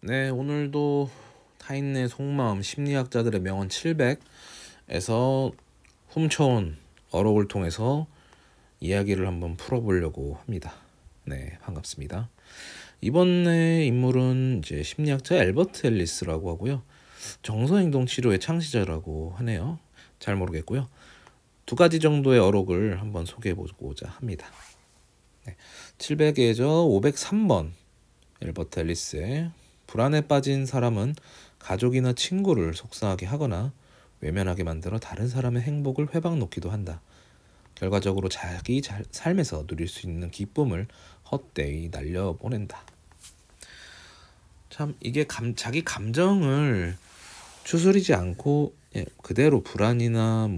네, 오늘도 타인의 속마음 심리학자들의 명언 700에서 훔쳐온 어록을 통해서 이야기를 한번 풀어보려고 합니다. 네, 반갑습니다. 이번에 인물은 이제 심리학자 엘버트 앨리스라고 하고요. 정서행동 치료의 창시자라고 하네요. 잘 모르겠고요. 두 가지 정도의 어록을 한번 소개해보고자 합니다. 네, 700에서 503번 엘버트 앨리스의 불안에 빠진 사람은 가족이나 친구를 속상하게 하거나 외면하게 만들어 다른 사람의 행복을 회방 놓기도 한다. 결과적으로 자기 삶에서 누릴 수 있는 기쁨을 헛되이 날려보낸다. 참 이게 자기 감정을 추스리지 않고 그대로 불안이나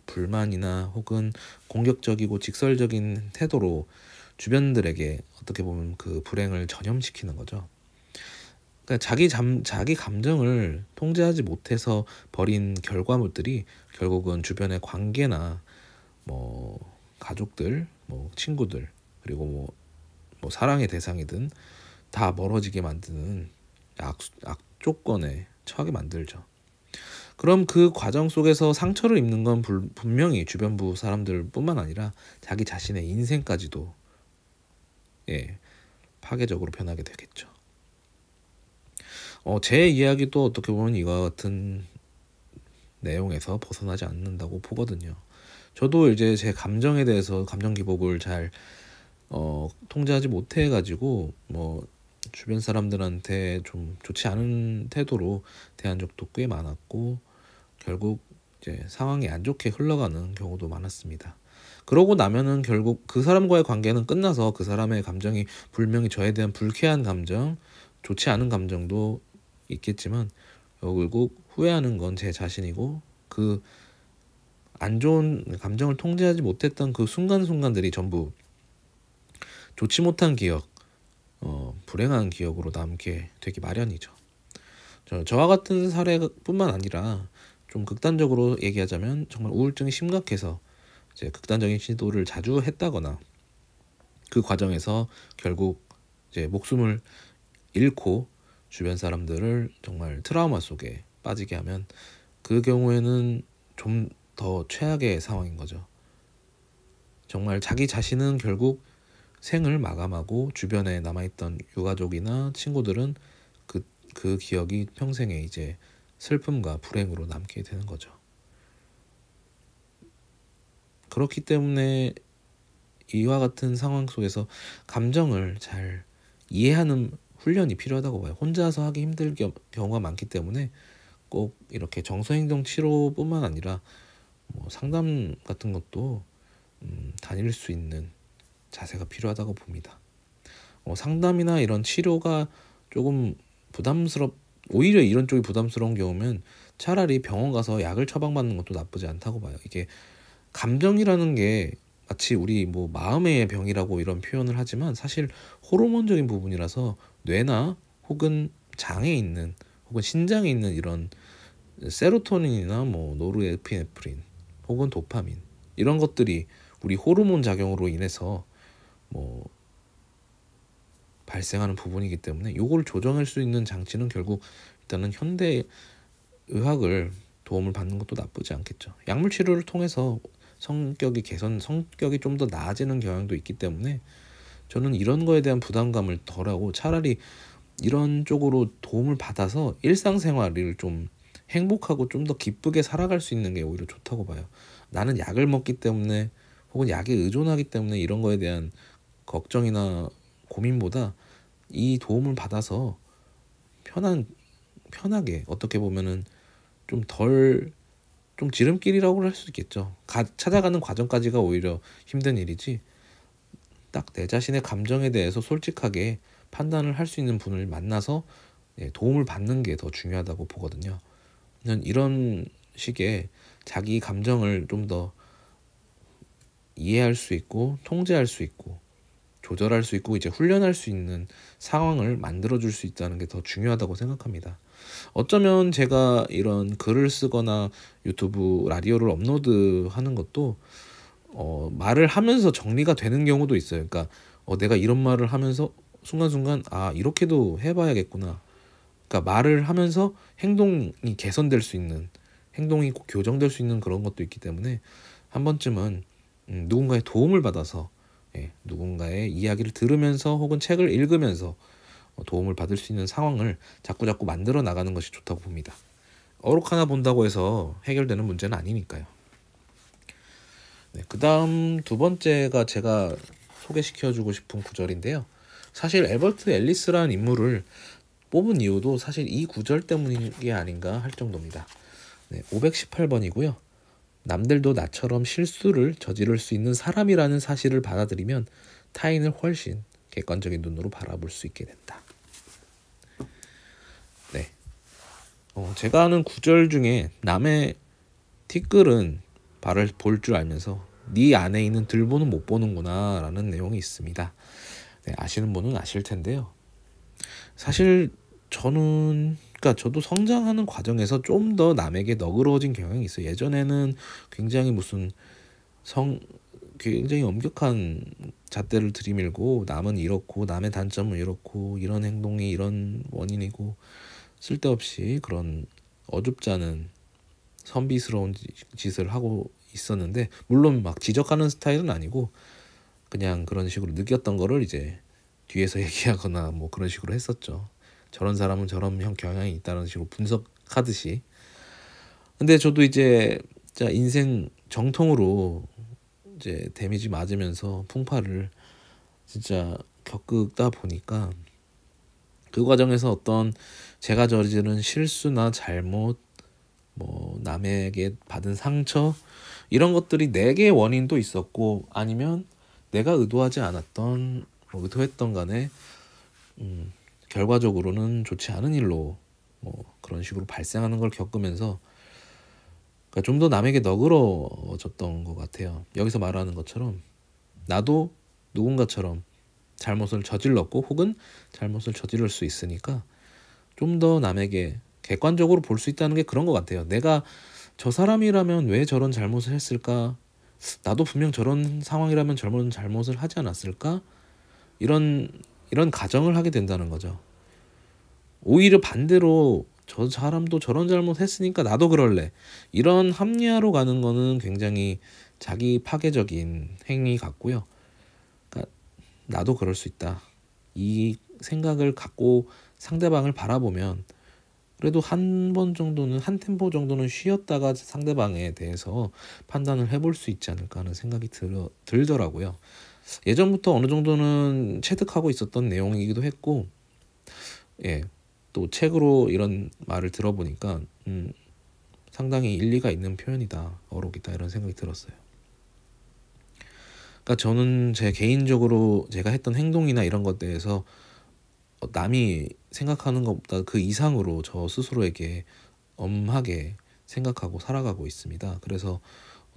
불만이나 혹은 공격적이고 직설적인 태도로 주변들에게 어떻게 보면 그 불행을 전염시키는 거죠. 그러니까 자기 감정을 통제하지 못해서 벌인 결과물들이 결국은 주변의 관계나 가족들, 친구들, 그리고 사랑의 대상이든 다 멀어지게 만드는 악조건에 처하게 만들죠. 그럼 그 과정 속에서 상처를 입는 건 분명히 주변부 사람들뿐만 아니라 자기 자신의 인생까지도 파괴적으로 변하게 되겠죠. 제 이야기도 어떻게 보면 이와 같은 내용에서 벗어나지 않는다고 보거든요. 저도 이제 제 감정에 대해서 감정 기복을 잘 통제하지 못해가지고 주변 사람들한테 좀 좋지 않은 태도로 대한 적도 꽤 많았고 결국 이제 상황이 안 좋게 흘러가는 경우도 많았습니다. 그러고 나면은 결국 그 사람과의 관계는 끝나서 그 사람의 감정이 분명히 저에 대한 불쾌한 감정, 좋지 않은 감정도 있겠지만 결국 후회하는 건 제 자신이고 그 안 좋은 감정을 통제하지 못했던 그 순간순간들이 전부 좋지 못한 기억, 불행한 기억으로 남게 되기 마련이죠. 저와 같은 사례뿐만 아니라 좀 극단적으로 얘기하자면 정말 우울증이 심각해서 이제 극단적인 시도를 자주 했다거나 그 과정에서 결국 이제 목숨을 잃고 주변 사람들을 정말 트라우마 속에 빠지게 하면 그 경우에는 좀 더 최악의 상황인 거죠. 정말 자기 자신은 결국 생을 마감하고 주변에 남아있던 유가족이나 친구들은 그 기억이 평생에 이제 슬픔과 불행으로 남게 되는 거죠. 그렇기 때문에 이와 같은 상황 속에서 감정을 잘 이해하는 훈련이 필요하다고 봐요. 혼자서 하기 힘들 경우가 많기 때문에 꼭 이렇게 정서행동 치료뿐만 아니라 상담 같은 것도 다닐 수 있는 자세가 필요하다고 봅니다. 상담이나 이런 치료가 조금 오히려 이런 쪽이 부담스러운 경우면 차라리 병원 가서 약을 처방받는 것도 나쁘지 않다고 봐요. 이게 감정이라는 게 마치 우리 마음의 병이라고 이런 표현을 하지만 사실 호르몬적인 부분이라서 뇌나 혹은 장에 있는 혹은 신장에 있는 이런 세로토닌이나 노르에피네프린 혹은 도파민 이런 것들이 우리 호르몬 작용으로 인해서 발생하는 부분이기 때문에 이걸 조정할 수 있는 장치는 결국 일단은 현대 의학을 도움을 받는 것도 나쁘지 않겠죠. 약물 치료를 통해서 성격이 좀 더 나아지는 경향도 있기 때문에 저는 이런 거에 대한 부담감을 덜하고 차라리 이런 쪽으로 도움을 받아서 일상생활을 좀 행복하고 좀 더 기쁘게 살아갈 수 있는 게 오히려 좋다고 봐요. 나는 약을 먹기 때문에 혹은 약에 의존하기 때문에 이런 거에 대한 걱정이나 고민보다 이 도움을 받아서 편하게 어떻게 보면은 좀 지름길이라고 할 수 있겠죠. 찾아가는 과정까지가 오히려 힘든 일이지 딱 내 자신의 감정에 대해서 솔직하게 판단을 할 수 있는 분을 만나서 도움을 받는 게 더 중요하다고 보거든요. 저는 이런 식의 자기 감정을 좀 더 이해할 수 있고 통제할 수 있고 조절할 수 있고 이제 훈련할 수 있는 상황을 만들어줄 수 있다는 게 더 중요하다고 생각합니다. 어쩌면 제가 이런 글을 쓰거나 유튜브 라디오를 업로드하는 것도 말을 하면서 정리가 되는 경우도 있어요. 그러니까 내가 이런 말을 하면서 순간순간 이렇게도 해봐야겠구나. 그러니까 말을 하면서 행동이 개선될 수 있는, 행동이 교정될 수 있는 그런 것도 있기 때문에 한 번쯤은 누군가의 도움을 받아서, 누군가의 이야기를 들으면서 혹은 책을 읽으면서 도움을 받을 수 있는 상황을 자꾸자꾸 만들어 나가는 것이 좋다고 봅니다. 어록 하나 본다고 해서 해결되는 문제는 아니니까요. 네, 그 다음 두 번째가 제가 소개시켜주고 싶은 구절인데요. 사실 에버트 앨리스라는 인물을 뽑은 이유도 사실 이 구절 때문인 게 아닌가 할 정도입니다. 네, 518번이고요. 남들도 나처럼 실수를 저지를 수 있는 사람이라는 사실을 받아들이면 타인을 훨씬 객관적인 눈으로 바라볼 수 있게 된다. 네, 제가 아는 구절 중에 남의 티끌은 발을 볼 줄 알면서 네 안에 있는 들보는 못 보는구나 라는 내용이 있습니다. 네, 아시는 분은 아실 텐데요. 사실 그러니까 저도 성장하는 과정에서 좀 더 남에게 너그러워진 경향이 있어요. 예전에는 굉장히 굉장히 엄격한 잣대를 들이밀고 남은 이렇고 남의 단점은 이렇고 이런 행동이 이런 원인이고 쓸데없이 그런 어줍지 않은 선비스러운 짓을 하고 있었는데, 물론 막 지적하는 스타일은 아니고 그냥 그런 식으로 느꼈던 거를 이제 뒤에서 얘기하거나 뭐 그런 식으로 했었죠. 저런 사람은 저런 경향이 있다는 식으로 분석하듯이. 근데 저도 이제 진짜 인생 정통으로 이제 데미지 맞으면서 풍파를 진짜 겪다 보니까 그 과정에서 어떤 제가 저지른 실수나 잘못, 뭐 남에게 받은 상처, 이런 것들이 내게 원인도 있었고 아니면 내가 의도하지 않았던, 의도했던 간에 결과적으로는 좋지 않은 일로 그런 식으로 발생하는 걸 겪으면서, 그러니까 좀 더 남에게 너그러워졌던 것 같아요. 여기서 말하는 것처럼 나도 누군가처럼 잘못을 저질렀고 혹은 잘못을 저지를 수 있으니까 좀 더 남에게 객관적으로 볼 수 있다는 게 그런 것 같아요. 내가 저 사람이라면 왜 저런 잘못을 했을까? 나도 분명 저런 상황이라면 저런 잘못을 하지 않았을까? 이런 가정을 하게 된다는 거죠. 오히려 반대로 저 사람도 저런 잘못했으니까 나도 그럴래, 이런 합리화로 가는 거는 굉장히 자기 파괴적인 행위 같고요. 그러니까 나도 그럴 수 있다, 이 생각을 갖고 상대방을 바라보면 그래도 한 번 정도는, 한 템포 정도는 쉬었다가 상대방에 대해서 판단을 해볼 수 있지 않을까 하는 생각이 들더라고요. 예전부터 어느 정도는 체득하고 있었던 내용이기도 했고, 또 책으로 이런 말을 들어보니까 상당히 일리가 있는 표현이다, 어록이다, 이런 생각이 들었어요. 그러니까 저는 제 개인적으로 제가 했던 행동이나 이런 것 대해서 남이 생각하는 것보다 그 이상으로 저 스스로에게 엄하게 생각하고 살아가고 있습니다. 그래서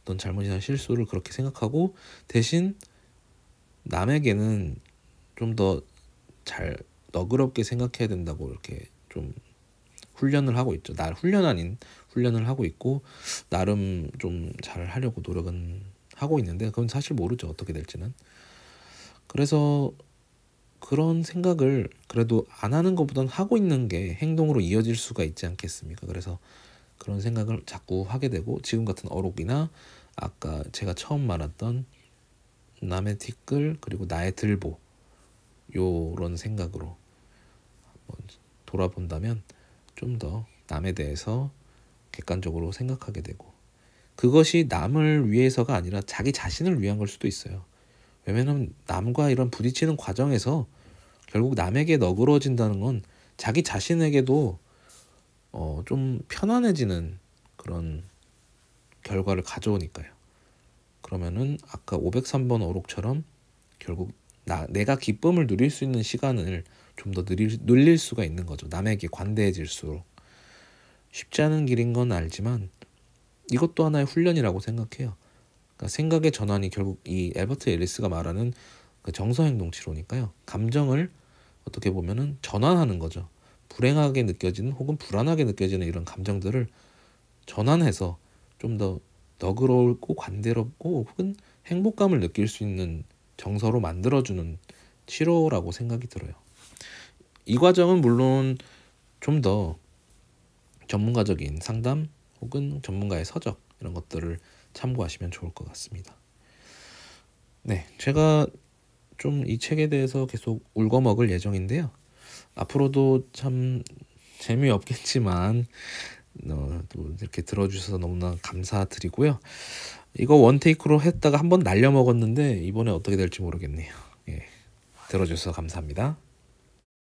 어떤 잘못이나 실수를 그렇게 생각하고 대신 남에게는 좀 더 잘 너그럽게 생각해야 된다고 이렇게 좀 훈련을 하고 있죠. 훈련 아닌 훈련을 하고 있고 나름 좀 잘 하려고 노력은 하고 있는데 그건 사실 모르죠, 어떻게 될지는. 그래서 그런 생각을 그래도 안 하는 것보단 하고 있는 게 행동으로 이어질 수가 있지 않겠습니까? 그래서 그런 생각을 자꾸 하게 되고 지금 같은 어록이나 아까 제가 처음 말했던 남의 티끌 그리고 나의 들보, 요런 생각으로 한번 돌아본다면 좀 더 남에 대해서 객관적으로 생각하게 되고, 그것이 남을 위해서가 아니라 자기 자신을 위한 걸 수도 있어요. 왜냐면 남과 이런 부딪히는 과정에서 결국 남에게 너그러워진다는 건 자기 자신에게도 좀 편안해지는 그런 결과를 가져오니까요. 그러면은 아까 503번 어록처럼 결국 내가 기쁨을 누릴 수 있는 시간을 좀 더 늘릴 수가 있는 거죠. 남에게 관대해질수록. 쉽지 않은 길인 건 알지만 이것도 하나의 훈련이라고 생각해요. 그러니까 생각의 전환이 결국 이 엘버트 앨리스가 말하는 그 정서행동치료니까요. 감정을 어떻게 보면은 전환하는 거죠. 불행하게 느껴지는 혹은 불안하게 느껴지는 이런 감정들을 전환해서 좀 더 너그럽고 관대롭고 혹은 행복감을 느낄 수 있는 정서로 만들어주는 치료라고 생각이 들어요. 이 과정은 물론 좀 더 전문가적인 상담 혹은 전문가의 서적 이런 것들을 참고하시면 좋을 것 같습니다. 네, 제가 좀 이 책에 대해서 계속 울거먹을 예정인데요. 앞으로도 참 재미없겠지만 또 이렇게 들어주셔서 너무나 감사드리고요. 이거 원테이크로 했다가 한번 날려먹었는데 이번에 어떻게 될지 모르겠네요. 예, 들어주셔서 감사합니다.